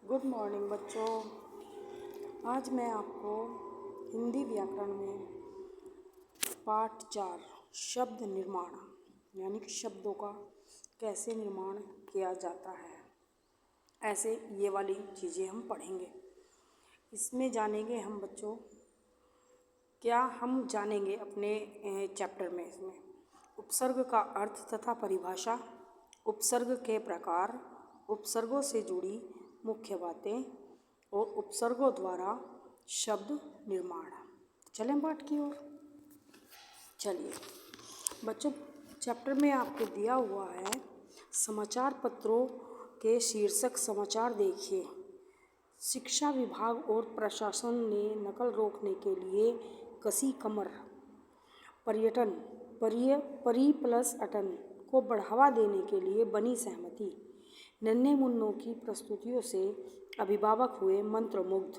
Good morning बच्चों। आज मैं आपको हिंदी व्याकरण में पाठ 4 शब्द निर्माण यानी कि शब्दों का कैसे निर्माण किया जाता है, ऐसे ये वाली चीज़ें हम पढ़ेंगे। इसमें जानेंगे हम बच्चों, क्या हम जानेंगे अपने चैप्टर में इसमें उपसर्ग का अर्थ तथा परिभाषा, उपसर्ग के प्रकार, उपसर्गों से जुड़ी मुख्य बातें और उपसर्गों द्वारा शब्द निर्माण। चलें पाठ की ओर। चलिए बच्चों, चैप्टर में आपको दिया हुआ है समाचार पत्रों के शीर्षक समाचार देखिए। शिक्षा विभाग और प्रशासन ने नकल रोकने के लिए कसी कमर। पर्यटन परी प्लस अटन को बढ़ावा देने के लिए बनी सहमति। नन्हे मुन्नों की प्रस्तुतियों से अभिभावक हुए मंत्रमुग्ध।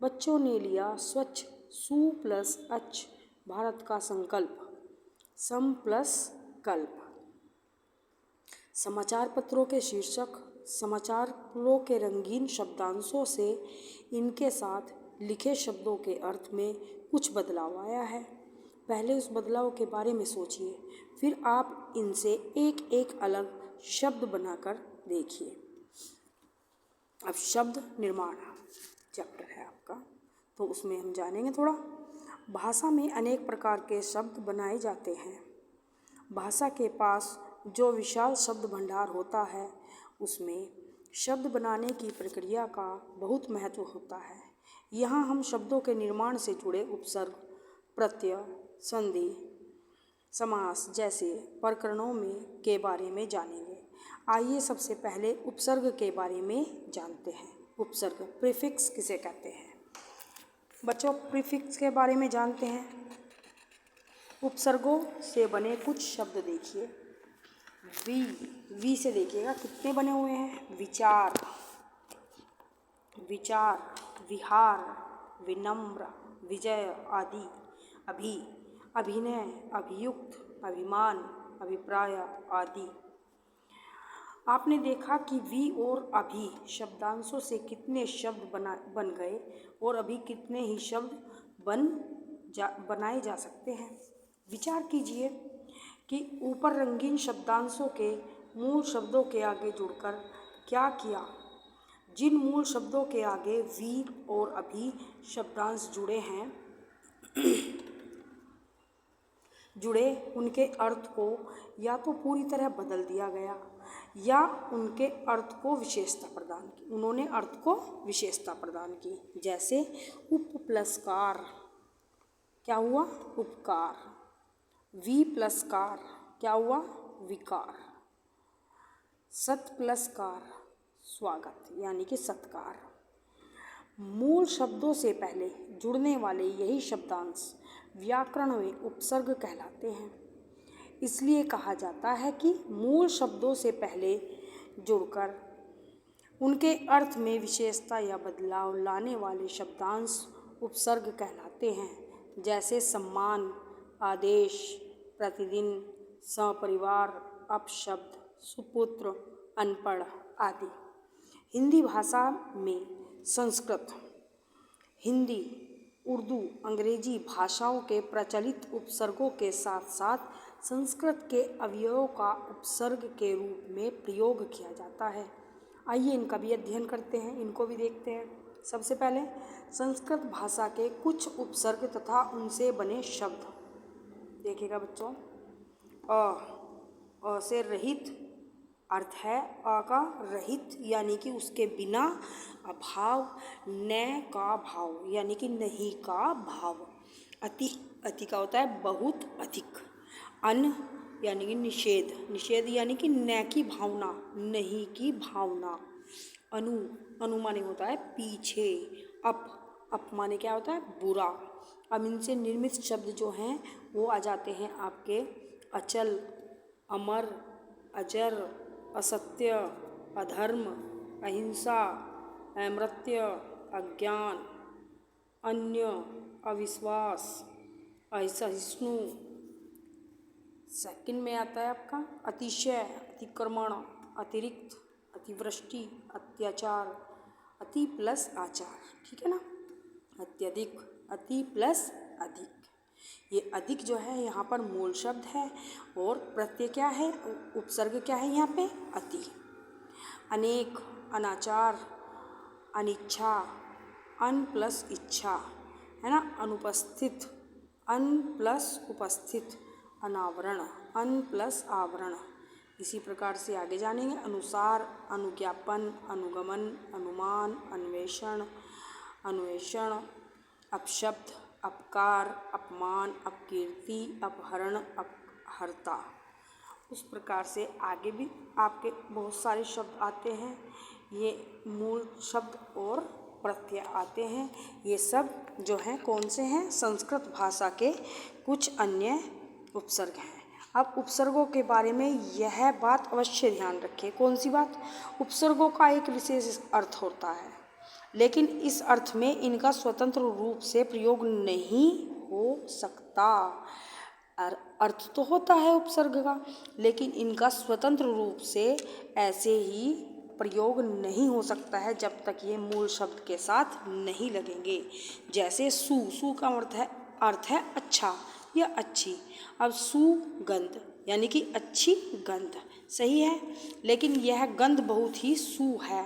बच्चों ने लिया स्वच्छ सु प्लस अच भारत का संकल्प। सम प्लस कल्प। समाचार पत्रों के शीर्षक समाचारों के रंगीन शब्दांशों से इनके साथ लिखे शब्दों के अर्थ में कुछ बदलाव आया है। पहले उस बदलाव के बारे में सोचिए, फिर आप इनसे एक एक अलग शब्द बनाकर देखिए। अब शब्द निर्माण चैप्टर है आपका, तो उसमें हम जानेंगे थोड़ा। भाषा में अनेक प्रकार के शब्द बनाए जाते हैं। भाषा के पास जो विशाल शब्द भंडार होता है, उसमें शब्द बनाने की प्रक्रिया का बहुत महत्व होता है। यहाँ हम शब्दों के निर्माण से जुड़े उपसर्ग, प्रत्यय, संधि, समास जैसे प्रकरणों में के बारे में जानेंगे। आइए सबसे पहले उपसर्ग के बारे में जानते हैं। उपसर्ग प्रीफिक्स किसे कहते हैं? बच्चों, प्रीफिक्स के बारे में जानते हैं। उपसर्गों से बने कुछ शब्द देखिए। वी से देखिएगा कितने बने हुए हैं। विचार, विहार, विनम्र, विजय आदि। अभी, अभिनय, अभियुक्त, अभिमान, अभिप्राय आदि। आपने देखा कि वी और अभी शब्दांशों से कितने शब्द बन गए और अभी कितने ही शब्द बनाए जा सकते हैं। विचार कीजिए कि ऊपर रंगीन शब्दांशों के मूल शब्दों के आगे जुड़कर क्या किया। जिन मूल शब्दों के आगे वी और अभी शब्दांश जुड़े उनके अर्थ को या तो पूरी तरह बदल दिया गया या उनके अर्थ को विशेषता प्रदान की। उन्होंने अर्थ को विशेषता प्रदान की। जैसे उप प्लस कार क्या हुआ? उपकार। वी प्लस कार क्या हुआ? विकार। सत प्लस कार स्वागत यानी कि सत्कार। मूल शब्दों से पहले जुड़ने वाले यही शब्दांश व्याकरण में उपसर्ग कहलाते हैं। इसलिए कहा जाता है कि मूल शब्दों से पहले जुड़कर उनके अर्थ में विशेषता या बदलाव लाने वाले शब्दांश उपसर्ग कहलाते हैं। जैसे सम्मान, आदेश, प्रतिदिन, सपरिवार, अपशब्द, सुपुत्र, अनपढ़ आदि। हिंदी भाषा में संस्कृत, हिंदी, उर्दू, अंग्रेजी भाषाओं के प्रचलित उपसर्गों के साथ साथ संस्कृत के अवयवों का उपसर्ग के रूप में प्रयोग किया जाता है। आइए इनका भी अध्ययन करते हैं, इनको भी देखते हैं। सबसे पहले संस्कृत भाषा के कुछ उपसर्ग तथा उनसे बने शब्द देखिएगा बच्चों। अ से रहित अर्थ है अ का रहित यानी कि उसके बिना। अभाव, न का भाव यानी कि नहीं का भाव। अति का होता है बहुत अधिक। अन यानी कि निषेध, निषेध यानी कि न की भावना, नहीं की भावना। अनु माने होता है पीछे। अप माने क्या होता है? बुरा। अब इनसे निर्मित शब्द जो हैं वो आ जाते हैं आपके अचल, अमर, अजर, असत्य, अधर्म, अहिंसा, अमृत्य, अज्ञान, अन्य, अविश्वास, असहिष्णु। सेकंड में आता है आपका अतिशय, अतिक्रमण, अतिरिक्त, अतिवृष्टि, अत्याचार, अति प्लस आचार, ठीक है ना। अत्यधिक, अति प्लस अधिक। ये अधिक जो है यहाँ पर मूल शब्द है और प्रत्यय क्या है, उपसर्ग क्या है यहाँ पे, अति। अनेक, अनाचार, अनिच्छा, अन प्लस इच्छा, है ना। अनुपस्थित, अन प्लस उपस्थित। अनावरण, अन प्लस आवरण। इसी प्रकार से आगे जानेंगे। अनुसार, अनुज्ञापन, अनुगमन, अनुमान, अन्वेषण, अन्वेषण, अपशब्द, अपकार, अपमान, अपकीर्ति, अपहरण, अपहर्ता। उस प्रकार से आगे भी आपके बहुत सारे शब्द आते हैं। ये मूल शब्द और प्रत्यय आते हैं। ये सब जो हैं कौन से हैं, संस्कृत भाषा के कुछ अन्य उपसर्ग हैं। अब उपसर्गों के बारे में यह बात अवश्य ध्यान रखें। कौन सी बात, उपसर्गों का एक विशेष अर्थ होता है, लेकिन इस अर्थ में इनका स्वतंत्र रूप से प्रयोग नहीं हो सकता। अर्थ तो होता है उपसर्ग का, लेकिन इनका स्वतंत्र रूप से ऐसे ही प्रयोग नहीं हो सकता है जब तक ये मूल शब्द के साथ नहीं लगेंगे। जैसे सु, सु का अर्थ है अच्छा या अच्छी। अब सुगंध यानी कि अच्छी गंध, सही है, लेकिन यह गंध बहुत ही सु है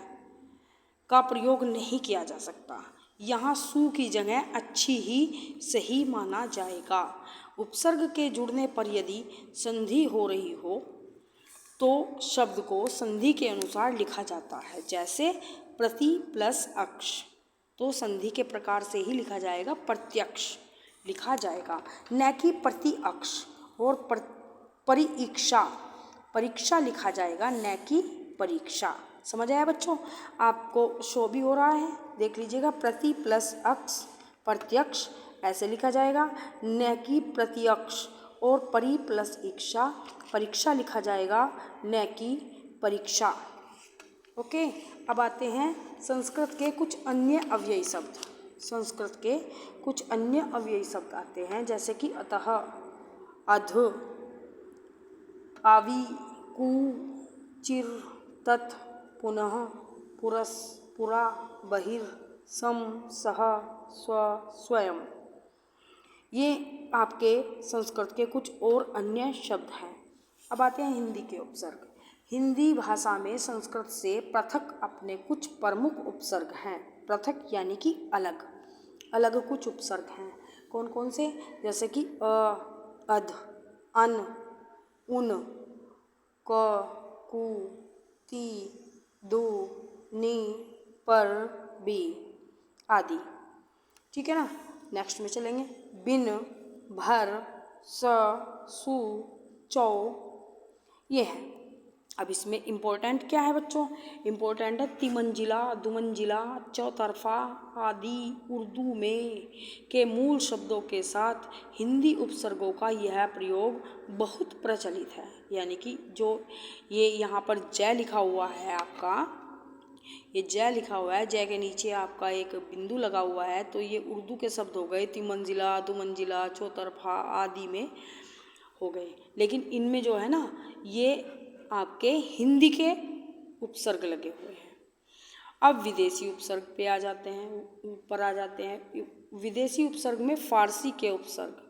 का प्रयोग नहीं किया जा सकता। यहाँ सु की जगह अच्छी ही सही माना जाएगा। उपसर्ग के जुड़ने पर यदि संधि हो रही हो तो शब्द को संधि के अनुसार लिखा जाता है। जैसे प्रति प्लस अक्ष, तो संधि के प्रकार से ही लिखा जाएगा, प्रत्यक्ष लिखा जाएगा, न कि प्रति अक्ष। और परीक्षा, परीक्षा लिखा जाएगा, न कि परीक्षा। समझ आया बच्चों, आपको शो भी हो रहा है, देख लीजिएगा। प्रति प्लस अक्ष, प्रत्यक्ष ऐसे लिखा जाएगा, न कि प्रत्यक्ष। और परि प्लस इक्षा, परीक्षा लिखा जाएगा, न कि परीक्षा। ओके, अब आते हैं संस्कृत के कुछ अन्य अव्ययी शब्द। संस्कृत के कुछ अन्य अव्ययी शब्द आते हैं, जैसे कि अतः, अध, आवि, कु, चिर, तत्, पुनः, पुरस, पुरा, बहिर, सम, सह, स्व, स्वयं। ये आपके संस्कृत के कुछ और अन्य शब्द हैं। अब आते हैं हिंदी के उपसर्ग। हिंदी भाषा में संस्कृत से पृथक अपने कुछ प्रमुख उपसर्ग हैं। पृथक यानी कि अलग, अलग कुछ उपसर्ग हैं। कौन कौन से, जैसे कि अध, अन, उन, क, कु, ति, दो, नि, पर, बी आदि, ठीक है ना। नेक्स्ट में चलेंगे। बिन, भर, स, सु, चौ, ये है। अब इसमें इम्पोर्टेंट क्या है बच्चों, इम्पोर्टेंट है तिमंजिला, दुमंजिला, चौतरफा आदि उर्दू में के मूल शब्दों के साथ हिंदी उपसर्गों का यह प्रयोग बहुत प्रचलित है। यानी कि जो ये यहाँ पर जय लिखा हुआ है आपका, ये जय लिखा हुआ है, जय के नीचे आपका एक बिंदु लगा हुआ है, तो ये उर्दू के शब्द हो गए। तिमंजिला, दुमंजिला, चौतरफा आदि में हो गए। लेकिन इनमें जो है ना, ये आपके हिंदी के उपसर्ग लगे हुए हैं। अब विदेशी उपसर्ग पे आ जाते हैं, ऊपर आ जाते हैं। विदेशी उपसर्ग में फारसी के उपसर्ग।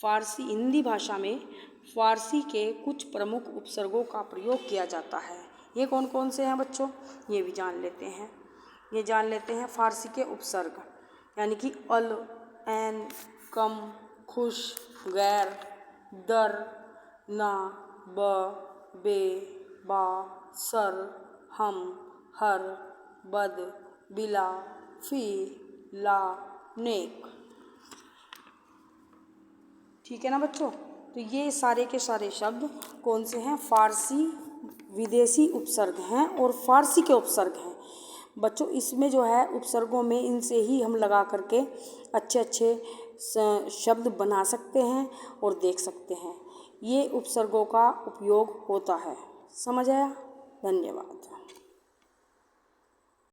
फारसी, हिंदी भाषा में फारसी के कुछ प्रमुख उपसर्गों का प्रयोग किया जाता है। ये कौन कौन से हैं बच्चों, ये भी जान लेते हैं। ये जान लेते हैं फारसी के उपसर्ग, यानी कि अल, ऐन, कम, खुश, गैर, दर, ना, ब, बे, बा, सर, हम, हर, बद, बिला, फी, ला, नेक। ठीक है ना बच्चों, तो ये सारे के सारे शब्द कौन से हैं, फारसी विदेशी उपसर्ग हैं और फारसी के उपसर्ग हैं। बच्चों इसमें जो है उपसर्गों में इनसे ही हम लगा करके अच्छे अच्छे शब्द बना सकते हैं और देख सकते हैं। ये उपसर्गों का उपयोग होता है। समझ आया? धन्यवाद।